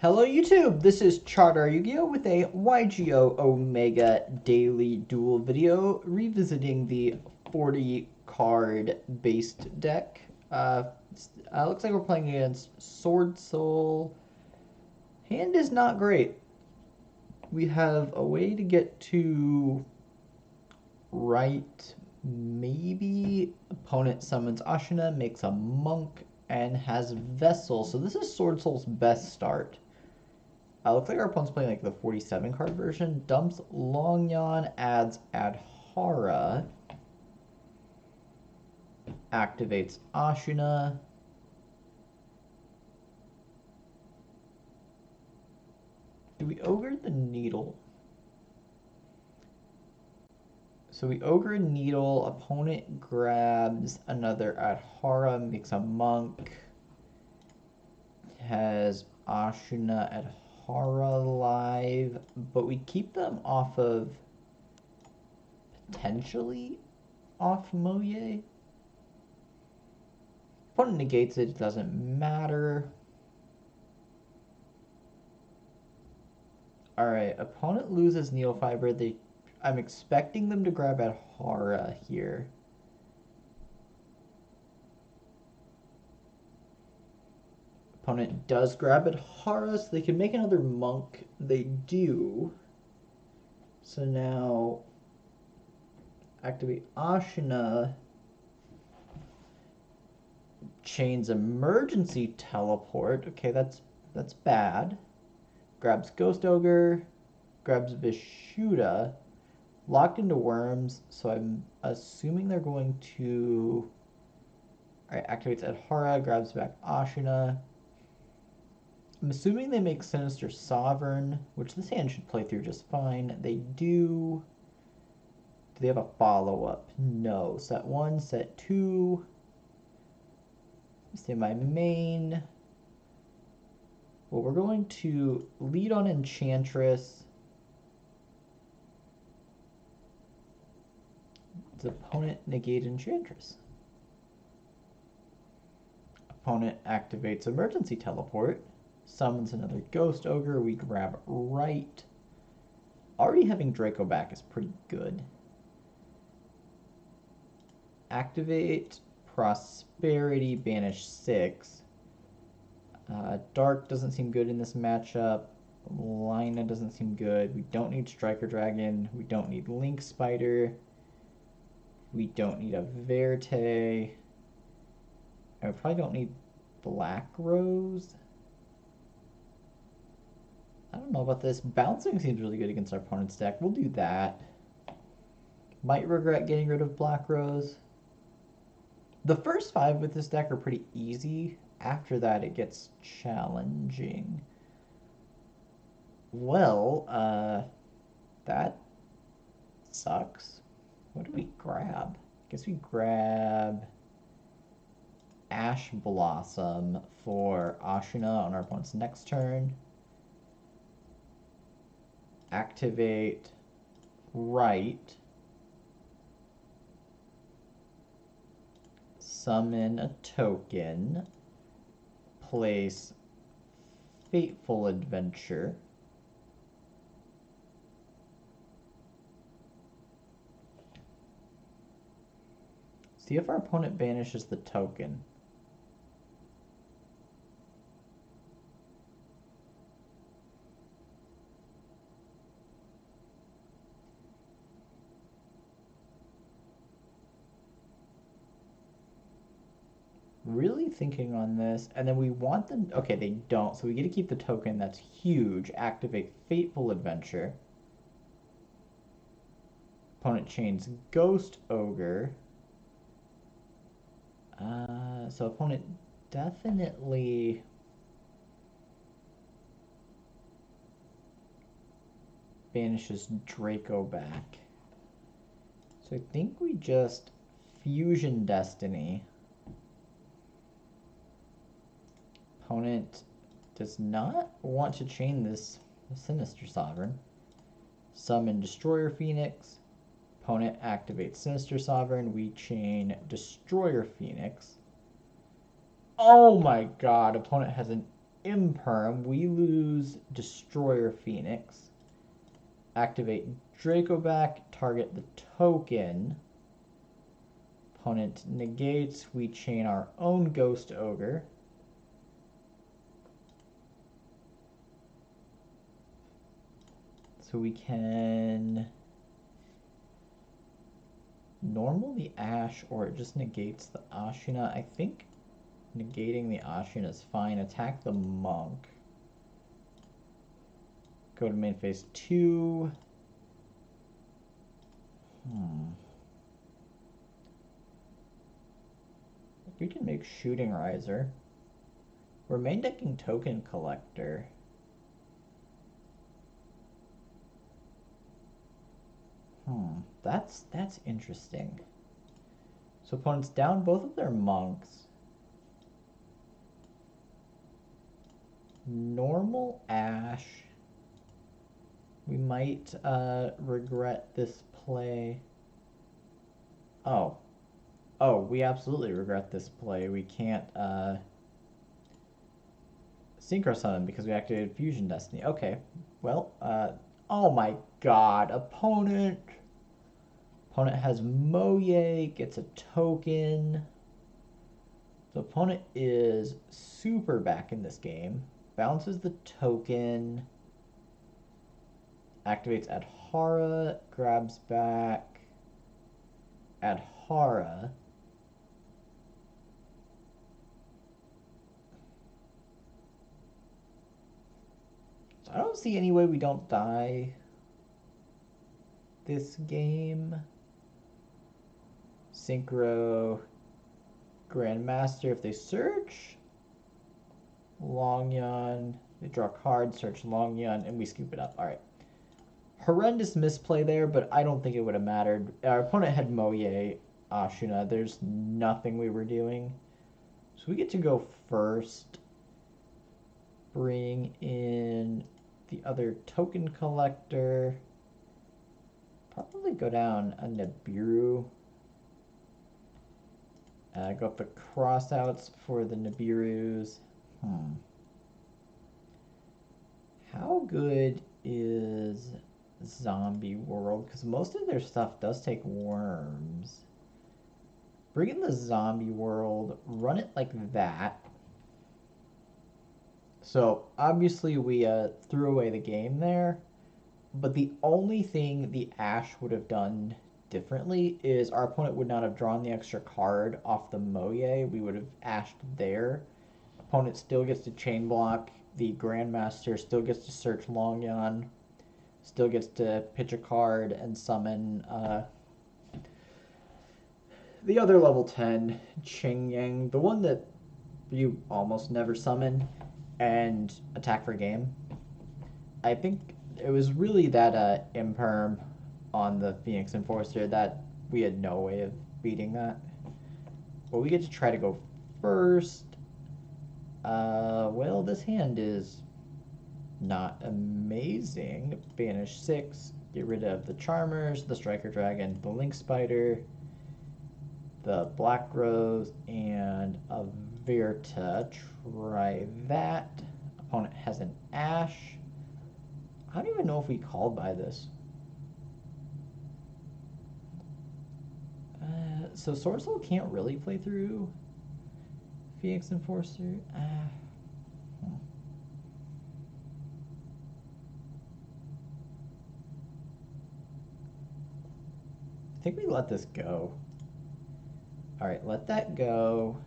Hello YouTube, this is ChardarYGO with a YGO Omega daily duel video revisiting the 40 card based deck. Looks like we're playing against Swordsoul. Hand is not great. We have a way to get to right, maybe. Opponent summons Ashina, makes a monk, and has Vessel. So this is Swordsoul's best start. Looks like our opponent's playing like the 47 card version. Dumps Longyan, adds Adhara. Activates Ashina. Do we ogre the needle? So we ogre needle, opponent grabs another Adhara, makes a monk. Has Ashina Adhara live, but we keep them off of potentially off Moye. Opponent negates it, doesn't matter. Alright, opponent loses Needle Fiber. I'm expecting them to grab Adhara here. Opponent does grab Adhara, so they can make another monk. They do. So now activate Ashina. Chains emergency teleport. Okay, that's bad. Grabs Ghost Ogre, grabs Vishuda, locked into worms, so I'm assuming they're going to... Alright, activates Adhara, grabs back Ashina. I'm assuming they make Sinister Sovereign, which this hand should play through just fine. They do. Do they have a follow-up? No. Set 1, set 2. Stay my main. Well, we're going to lead on Enchantress. The opponent negate Enchantress. Opponent activates Emergency Teleport. Summons another Ghost Ogre. We grab right. Already having Draco back is pretty good. Activate Prosperity, banish 6. Dark doesn't seem good in this matchup. Lina doesn't seem good. We don't need Striker Dragon. We don't need Link Spider. We don't need a Verte. And we probably don't need Black Rose. I don't know about this. Bouncing seems really good against our opponent's deck. We'll do that. Might regret getting rid of Black Rose. The first 5 with this deck are pretty easy. After that, it gets challenging. Well, that sucks. What do we grab? I guess we grab Ash Blossom for Ashina on our opponent's next turn. Activate right. Summon a token. Place Fateful Adventure. See if our opponent banishes the token. Really thinking on this, and then we want them... Okay, they don't, so we get to keep the token. That's huge. Activate Fateful Adventure. Opponent chains Ghost Ogre. So opponent definitely... banishes Draco back. So I think we just Fusion Destiny. Opponent does not want to chain this Sinister Sovereign. Summon Destroyer Phoenix. Opponent activates Sinister Sovereign. We chain Destroyer Phoenix. Oh my god, opponent has an Imperm, we lose Destroyer Phoenix. Activate Draco back, target the token. Opponent negates, we chain our own Ghost Ogre. So we can normal the Ash, or it just negates the Ashina. I think negating the Ashina is fine. Attack the Monk. Go to main phase 2. We can make Shooting Riser. We're main decking Token Collector. That's interesting. So opponents down both of their monks. Normal Ash. We might regret this play. Oh, we absolutely regret this play. We can't Synchro Summon because we activated Fusion Destiny. Okay, well, oh my god, Opponent has Moye, gets a token. So opponent is super back in this game. Bounces the token. Activates Adhara, grabs back Adhara. So I don't see any way we don't die this game. Synchro, Grandmaster, if they search Longyan, they draw a card, search Longyan, and we scoop it up. Alright. Horrendous misplay there, but I don't think it would have mattered. Our opponent had Moye, Ashina. There's nothing we were doing. So we get to go first. Bring in the other token collector. Probably go down a Nibiru. Got the crossouts for the Nibirus. How good is Zombie World? Because most of their stuff does take worms. Bring in the Zombie World. Run it like that. So, obviously we threw away the game there. But the only thing the Ash would have done differently is our opponent would not have drawn the extra card off the Moye. We would have ashed there. Opponent still gets to chain block. The Grandmaster still gets to search Longyan. Still gets to pitch a card and summon the other level 10, Qingyang, the one that you almost never summon, and attack for game. I think it was really that Imperm on the Phoenix Enforcer that we had no way of beating that. But we get to try to go first. Well, this hand is not amazing. Banish 6, get rid of the Charmers, the Striker Dragon, the Link Spider, the Black Rose, and a Virta. Try that. Opponent has an Ash. I don't even know if we called by this. So Swordsoul can't really play through Phoenix Enforcer. I think we let this go. Alright, let that go.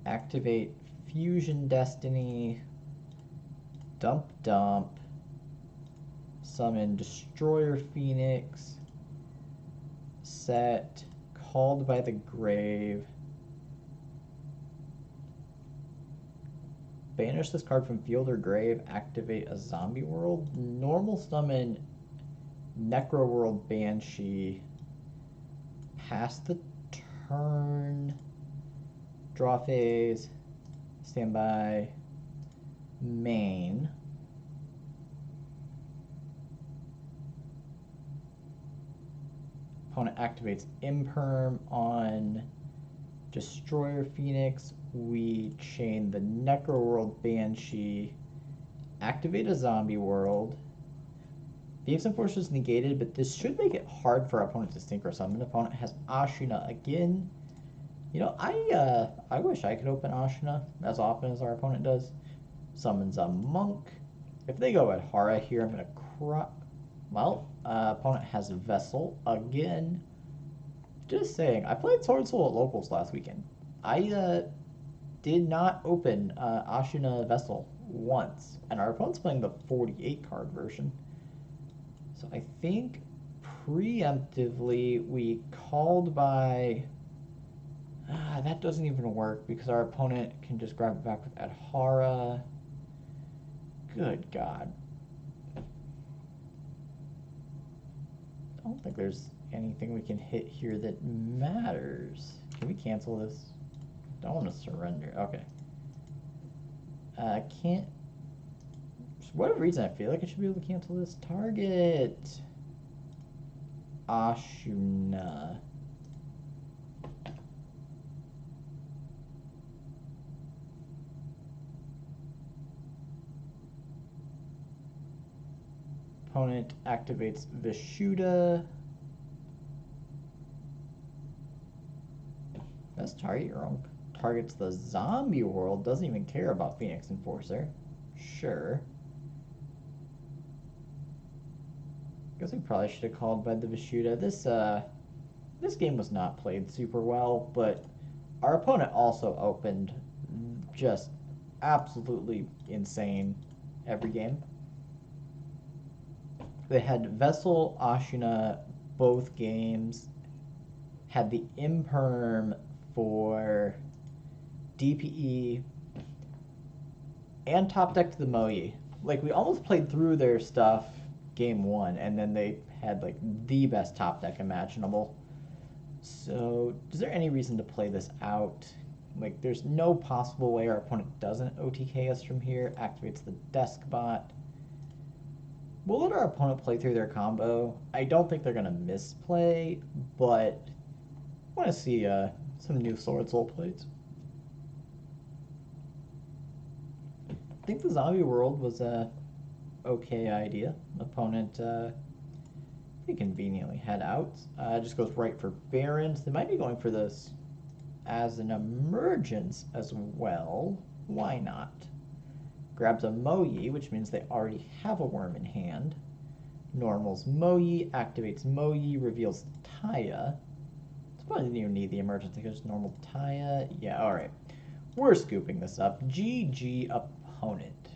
Activate Fusion Destiny. Dump. Summon Destroyer Phoenix. Set. Called by the Grave. Banish this card from field or grave. Activate a Zombie World. Normal summon Necro World Banshee. Pass the turn. Draw phase. Standby. Main. Opponent activates Imperm on Destroyer Phoenix, we chain the Necroworld Banshee, activate a Zombie World. Phoenix Enforcer is negated, but this should make it hard for our opponent to Synchro Summon. Opponent has Ashina again. You know, I wish I could open Ashina as often as our opponent does. Summons a Monk. If they go at Hara here, I'm going to cry. Well, opponent has Vessel again. Just saying, I played Swordsoul at Locals last weekend. I did not open Ashina Vessel once, and our opponent's playing the 48 card version. So I think preemptively we called by... that doesn't even work because our opponent can just grab it back with Adhara. Good God. I don't think there's anything we can hit here that matters. Can we cancel this? Don't want to surrender. Okay. Can't... For whatever reason, I feel like I should be able to cancel this. Target Ashuna. Opponent activates Vishuda. Best target your own. Targets the zombie world. Doesn't even care about Phoenix Enforcer. Sure. Guess we probably should have called by the Vishuda. This game was not played super well, but our opponent also opened just absolutely insane every game. They had Vessel, Ashina, both games. Had the Imperm for DPE and top deck to the Moyi. Like, we almost played through their stuff game one, and then they had like the best top deck imaginable. So is there any reason to play this out? Like, there's no possible way our opponent doesn't OTK us from here. Activates the desk bot. We'll let our opponent play through their combo. I don't think they're gonna misplay, but I want to see some new Swordsoul plays. I think the zombie world was a okay idea. Opponent pretty conveniently had outs. Just goes right for Barons. They might be going for this as an emergence as well. Why not? Grabs a Moyi, which means they already have a worm in hand. Normals Moyi, activates Moyi, reveals Taya. It's probably didn't even need the emergence because normal Taya. Yeah, alright. We're scooping this up. GG opponent.